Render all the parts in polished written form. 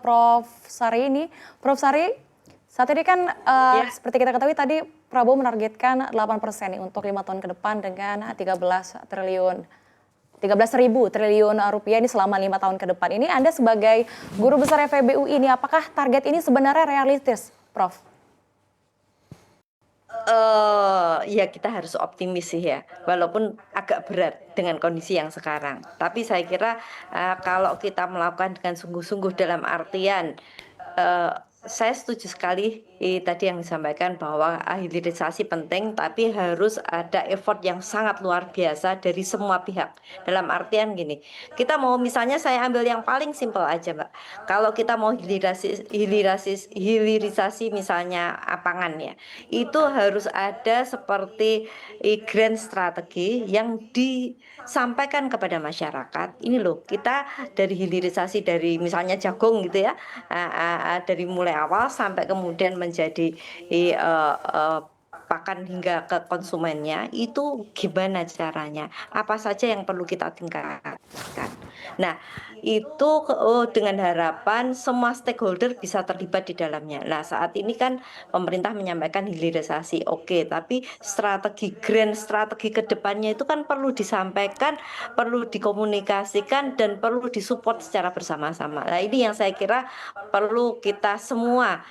Prof. Sari ini. Prof. Sari, saat ini kan Ya, seperti kita ketahui tadi Prabowo menargetkan 8% nih untuk 5 tahun ke depan dengan 13.000 triliun rupiah ini selama 5 tahun ke depan. Ini Anda sebagai guru besar FEBU ini, apakah target ini sebenarnya realistis, Prof? ya kita harus optimis sih ya, walaupun agak berat dengan kondisi yang sekarang. Tapi saya kira kalau kita melakukan dengan sungguh-sungguh dalam artian eh, saya setuju sekali tadi yang disampaikan bahwa hilirisasi penting, tapi harus ada effort yang sangat luar biasa dari semua pihak. Dalam artian gini, kita mau misalnya saya ambil yang paling simpel aja, Mbak. Kalau kita mau hilirisasi misalnya pangan ya, itu harus ada seperti grand strategi yang disampaikan kepada masyarakat. Ini loh, kita dari hilirisasi dari misalnya jagung gitu ya, dari mulai awal sampai kemudian menjadi pakan hingga ke konsumennya, itu gimana caranya? Apa saja yang perlu kita tingkatkan? Nah, itu dengan harapan semua stakeholder bisa terlibat di dalamnya. Nah, saat ini kan pemerintah menyampaikan hilirisasi, oke, tapi grand strategi ke depannya itu kan perlu disampaikan, perlu dikomunikasikan, dan perlu disupport secara bersama-sama. Nah, ini yang saya kira perlu kita semua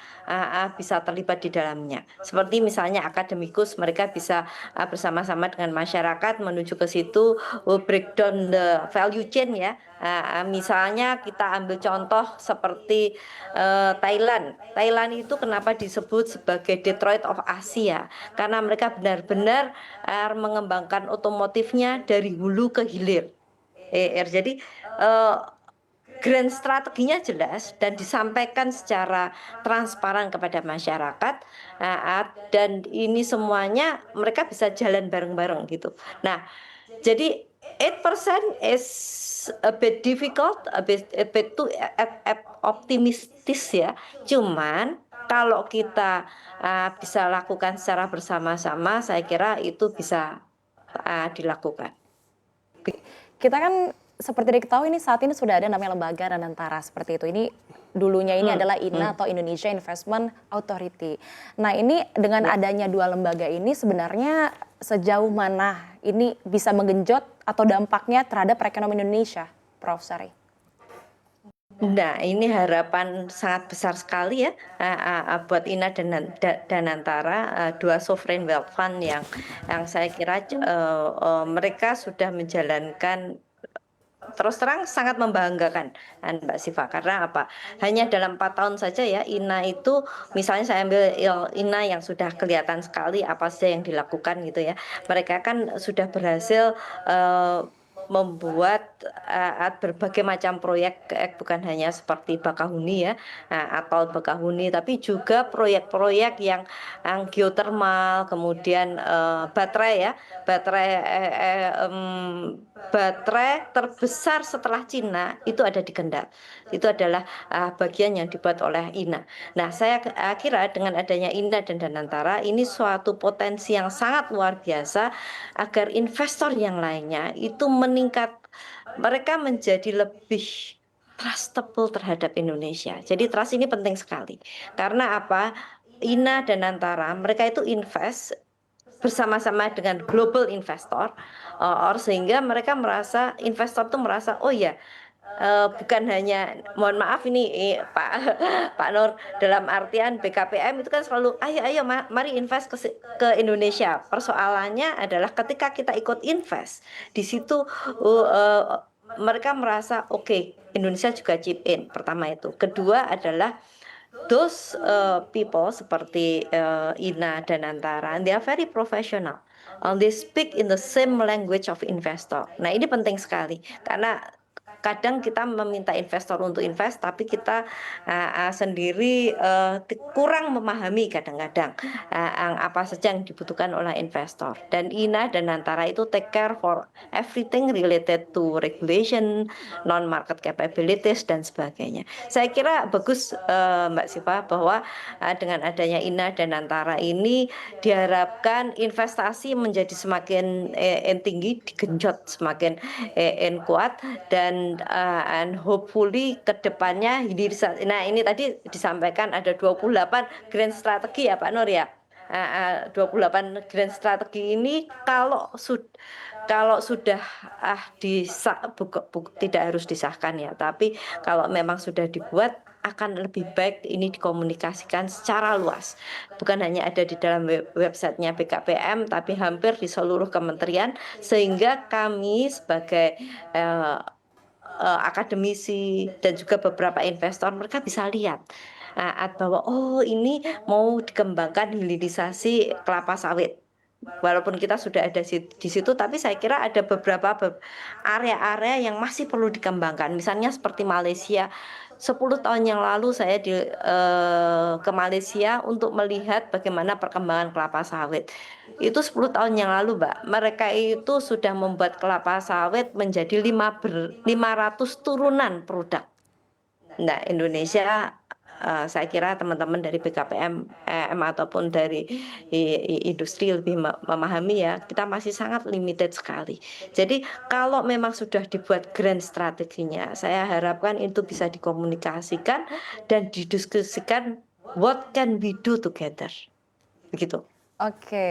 bisa terlibat di dalamnya. Seperti misalnya akademikus, mereka bisa bersama-sama dengan masyarakat menuju ke situ, breakdown the value chain ya. Misalnya kita ambil contoh seperti Thailand. Thailand itu kenapa disebut sebagai Detroit of Asia? Karena mereka benar-benar mengembangkan otomotifnya dari hulu ke hilir. Jadi grand strateginya jelas dan disampaikan secara transparan kepada masyarakat, dan ini semuanya mereka bisa jalan bareng-bareng gitu. Nah, jadi 8% is a bit difficult, a bit too optimistis ya. Cuman kalau kita bisa lakukan secara bersama-sama, saya kira itu bisa dilakukan. Kita kan seperti diketahui ini saat ini sudah ada namanya lembaga dan antara seperti itu. Ini dulunya ini adalah INA atau Indonesia Investment Authority. Nah, ini dengan adanya dua lembaga ini sebenarnya sejauh mana ini bisa menggenjot atau dampaknya terhadap perekonomian Indonesia, Prof. Sari? Nah, ini harapan sangat besar sekali ya buat INA dan Antara, dua sovereign wealth fund yang saya kira mereka sudah menjalankan terus terang sangat membanggakan, Mbak Siva. Karena apa? Hanya dalam 4 tahun saja ya, INA itu misalnya saya ambil INA yang sudah kelihatan sekali apa saja yang dilakukan gitu ya. Mereka kan sudah berhasil membuat berbagai macam proyek, bukan hanya seperti Bakahuni ya, atau Bakahuni, tapi juga proyek-proyek yang geothermal, kemudian baterai ya, baterai baterai terbesar setelah Cina itu ada di Kendal. Itu adalah bagian yang dibuat oleh INA. Nah, saya kira dengan adanya INA dan Danantara ini suatu potensi yang sangat luar biasa agar investor yang lainnya itu meningkat, mereka menjadi lebih trustable terhadap Indonesia. Jadi trust ini penting sekali. Karena apa? INA dan Antara mereka itu invest bersama-sama dengan global investor, sehingga mereka merasa, investor tuh merasa, oh ya, bukan hanya, mohon maaf ini Pak Pak Nur, dalam artian BKPM itu kan selalu ayo mari invest ke Indonesia. Persoalannya adalah ketika kita ikut invest di situ, mereka merasa oke, Indonesia juga chip in. Pertama itu, kedua adalah those people seperti Ina dan Antara, they are very professional. They speak in the same language of investor. Nah, ini penting sekali karena kadang kita meminta investor untuk invest, tapi kita sendiri kurang memahami kadang-kadang apa saja yang dibutuhkan oleh investor. Dan INA dan Antara itu take care for everything related to regulation, non-market capabilities dan sebagainya. Saya kira bagus Mbak Siva bahwa dengan adanya INA dan Antara ini diharapkan investasi menjadi semakin tinggi, digenjot semakin kuat, dan and hopefully ke depannya nah ini tadi disampaikan ada 28 grand strategi ya Pak Nur ya. 28 grand strategi ini kalau sudah tidak harus disahkan ya, tapi kalau memang sudah dibuat akan lebih baik ini dikomunikasikan secara luas. Bukan hanya ada di dalam websitenya BKPM, tapi hampir di seluruh kementerian, sehingga kami sebagai akademisi dan juga beberapa investor mereka bisa lihat bahwa oh ini mau dikembangkan hilirisasi kelapa sawit. Walaupun kita sudah ada di situ, tapi saya kira ada beberapa area-area yang masih perlu dikembangkan. Misalnya seperti Malaysia, 10 tahun yang lalu saya ke Malaysia untuk melihat bagaimana perkembangan kelapa sawit. Itu 10 tahun yang lalu, Mbak. Mereka itu sudah membuat kelapa sawit menjadi 500 turunan produk. Nah, Indonesia saya kira teman-teman dari BKPM ataupun dari industri lebih memahami ya, kita masih sangat limited sekali. Jadi kalau memang sudah dibuat grand strateginya, saya harapkan itu bisa dikomunikasikan dan didiskusikan what can we do together. Begitu. Oke,